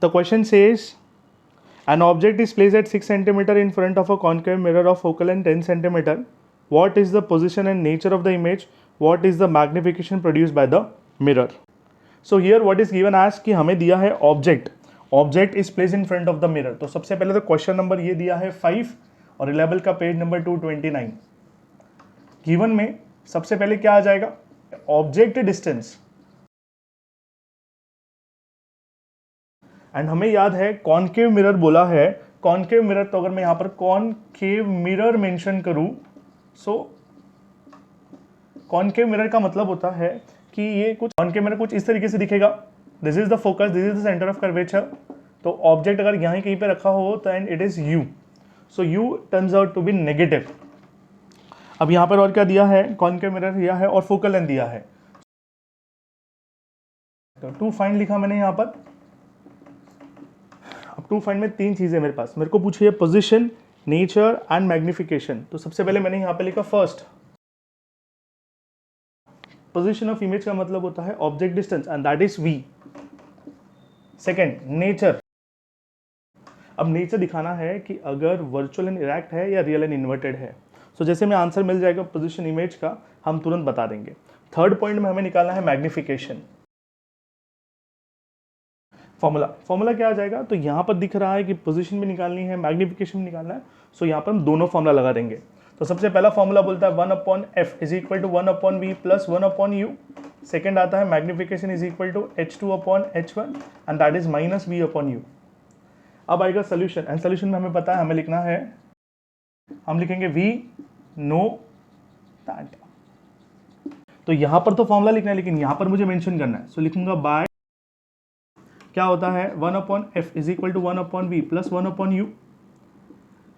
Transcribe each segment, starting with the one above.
The question says an object is placed at 6 cm in front of a concave mirror of focal length 10 cm. What is the position and nature of the image? What is the magnification produced by the mirror? So here what is given as कि हमें दिया है object is place in front of the mirror. तो सबसे पहले तो question number ये दिया है 5 और 11 का पेज नंबर 229. गिवन में सबसे पहले क्या आ जाएगा? Object distance. एंड हमें याद है कॉनकेव मिरर बोला है. कॉनकेव मिरर, तो अगर मैं यहां पर कॉनकेव मिरर मेंशन करूं, सो कॉनकेव मिरर का मतलब होता है कि ये कुछ कॉनकेव मिरर कुछ इस तरीके से दिखेगा. This is the focus, this is the centre of curvature. तो ऑब्जेक्ट अगर यहीं कहीं पे रखा हो तो and it is u. So u turns out to be negative. अब यहां पर और क्या दिया है? कॉनकेव मिरर दिया है और फोकल लेंथ दिया है. तो टू फाइंड लिखा मैंने यहां पर. अब टू फाइंड में तीन चीजें मेरे पास. मेरे को पूछी है पोजीशन, नेचर एंड मैग्निफिकेशन. तो सबसे पहले मैंने यहां पे लिखा फर्स्ट, पोजीशन ऑफ इमेज का मतलब होता है object distance and that is v. Second, nature. अब नेचर दिखाना है कि अगर वर्चुअल एंड इरेक्ट है या रियल एंड इन्वर्टेड है. सो जैसे में आंसर मिल जाएगा पोजीशन इमेज का, हम तुरंत बता देंगे. थर्ड पॉइंट में हमें निकालना है मैग्निफिकेशन. फॉर्मूला क्या आ जाएगा? तो यहां पर दिख रहा है कि पोजीशन भी निकालनी है, मैग्निफिकेशन भी निकालना है. सो यहां पर हम दोनों फॉर्मूला लगा देंगे. तो सबसे पहला फॉर्मूला बोलता है 1/f is equal to 1/v plus 1/u. Second आता है magnification is equal to h2/h1 and that is minus v/u. अब आएगा सोल्यूशन. एंड सोल्यूशन में हमें पता है हमें लिखना है, हम लिखेंगे v नो दैट. तो यहां पर तो फॉर्मूला लिखना है लेकिन यहां पर मुझे मेंशन करना है. सो लिखूंगा बाय, क्या होता है 1/f is equal to 1/v plus 1/u.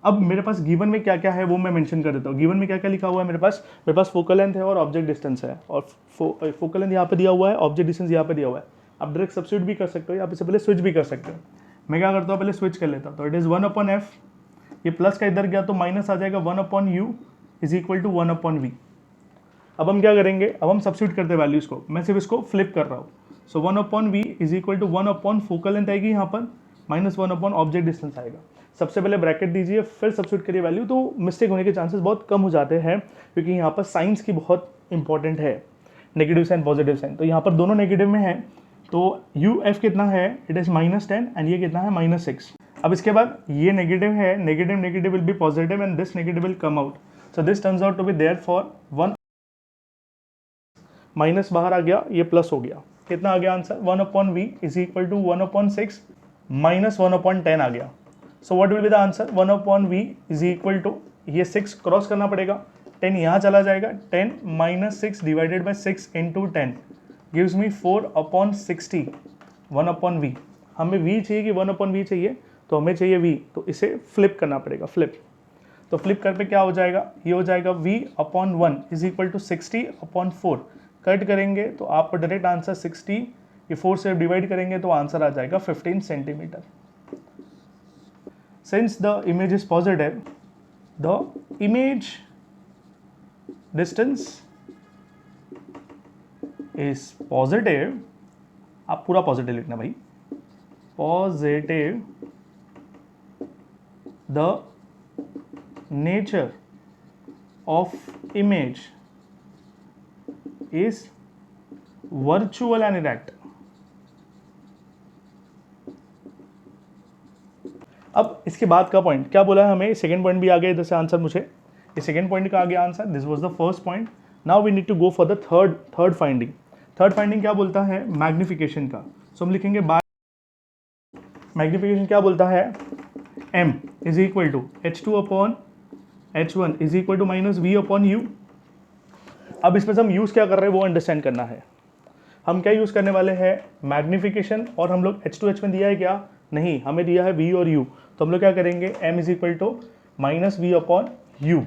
अब मेरे पास गिवन में क्या क्या है वो मैं मेंशन कर देता हूँ. गिवन में क्या क्या लिखा हुआ है मेरे पास फोकल लेंथ है और ऑब्जेक्ट डिस्टेंस है. और फोकल लेंथ यहाँ पे दिया हुआ है, ऑब्जेक्ट डिस्टेंस यहाँ पे दिया हुआ है. आप डायरेक्ट सब्स्टिट्यूट भी कर सकते हो या इससे पहले स्विच भी कर सकते हो. मैं क्या करता हूँ, पहले स्विच कर लेता हूँ. तो इट इज़ 1/f, ये प्लस का इधर गया तो माइनस आ जाएगा 1/u is equal to 1/v. अब हम क्या करेंगे, अब हम सब्स्टिट्यूट करते हैं वैल्यूज़ को. मैं सिर्फ इसको फ्लिप कर रहा हूँ. So 1/v is equal to 1/ focal length आएगी यहाँ पर, माइनस 1/ ऑब्जेक्ट डिस्टेंस आएगा. सबसे पहले ब्रैकेट दीजिए, फिर सब्स्टिट्यूट करिए वैल्यू. तो मिस्टेक होने के चांसेस बहुत कम हो जाते हैं क्योंकि यहाँ पर साइंस की बहुत इंपॉर्टेंट है, नेगेटिव साइन पॉजिटिव साइन. तो यहाँ पर दोनों नेगेटिव में है. तो uf कितना है, इट इज़ -10 एंड ये कितना है -6. अब इसके बाद ये नेगेटिव है, negative negative will be positive and this negative will come out. So this turns out to be there for 1. Minus बाहर आ गया, ये प्लस हो गया. कितना आ गया answer? 1/v is equal to 1/6 minus 1/10 आ गया. So what will be the answer? 1/v is equal to, ये 6 क्रॉस करना पड़ेगा, 10 यहाँ चला जाएगा, 10 minus 6 divided by 6 into 10 gives me 4/60 1/v. हमें v चाहिए कि 1/v चाहिए? तो हमें चाहिए v, तो इसे फ्लिप करना पड़ेगा, फ्लिप. तो फ्लिप कर पे क्या हो जाएगा, ये हो जाएगा v/1 is equal to 60/4. Cut करेंगे तो आपको डायरेक्ट आंसर 60, ये 4 से डिवाइड करेंगे तो आंसर आ जाएगा 15 centimetre. Since the image is positive, the image distance is positive. आप पूरा पॉजिटिव लिखना भाई. Positive. The nature of image is virtual and erect. अब इसके बाद का पॉइंट क्या बोला है हमें, सेकंड पॉइंट भी आ गया इधर से आंसर. मुझे ये सेकंड पॉइंट का आ गया answer. This was the first point. Now we need to go for the third finding. Third finding क्या बोलता है? मैग्निफिकेशन का. सो हम लिखेंगे बाय मैग्निफिकेशन क्या बोलता है, m is equal to h2/h1 is equal to minus v/u. अब इसमें से हम यूज़ क्या कर रहे हैं वो अंडरस्टैंड करना है. हम क्या यूज़ करने वाले हैं, मैग्निफिकेशन. और हम लोग h2h1 दिया है क्या? नहीं, हमें दिया है v और u. तो हम लोग क्या करेंगे, m is equal to minus v/u.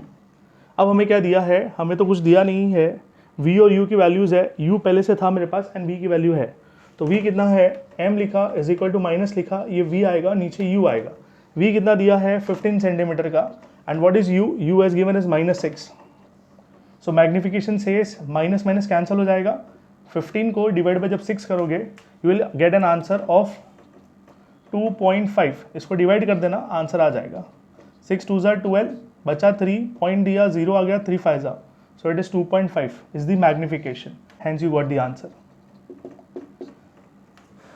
अब हमें क्या दिया है, हमें तो कुछ दिया नहीं है. v और u की वैल्यूज़ है, u पहले से था मेरे पास एंड v की वैल्यू है. तो v कितना है, m लिखा इज इक्वल टू माइनस लिखा, ये v आएगा, नीचे u आएगा. v कितना दिया है 15 सेंटीमीटर का. And what is u? u as given is -6. So magnification से माइनस माइनस कैंसिल हो जाएगा. 15 को डिवाइड बाय जब 6 करोगे you will get an answer of 2.5, इसको डिवाइड कर देना, आंसर आ जाएगा 6 2 12, बचा 3, पॉइंट दिया 0 आ गया, 3 5 so it is 2.5 is the magnification, hence you got the answer.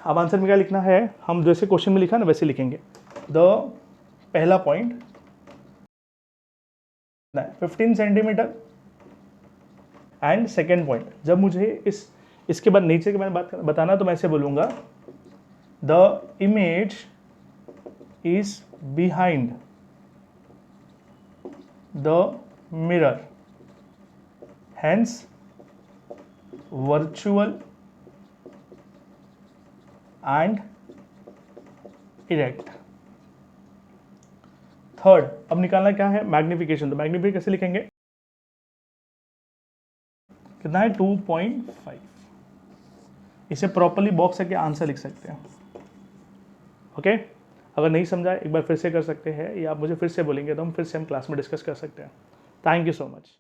अब आंसर में क्या लिखना है, हम जैसे क्वेश्चन में लिखा ना वैसे लिखेंगे। द पहला point 15 centimetre and second point, जब मुझे इसके बाद नीचे के बारे में बताना तो मैं ऐसे बोलूँगा, the image is behind the mirror, hence virtual and erect। Third, अब निकालना क्या है, मैग्निफिकेशन। तो मैग्निफिकेशन कैसे लिखेंगे, कितना है 2.5, इसे प्रॉपरली बॉक्स करके आंसर लिख सकते हैं। ओके, अगर नहीं समझा एक बार फिर से कर सकते हैं, या आप मुझे फिर से बोलेंगे तो हम फिर से क्लास में डिस्कस कर सकते हैं। Thank you so much.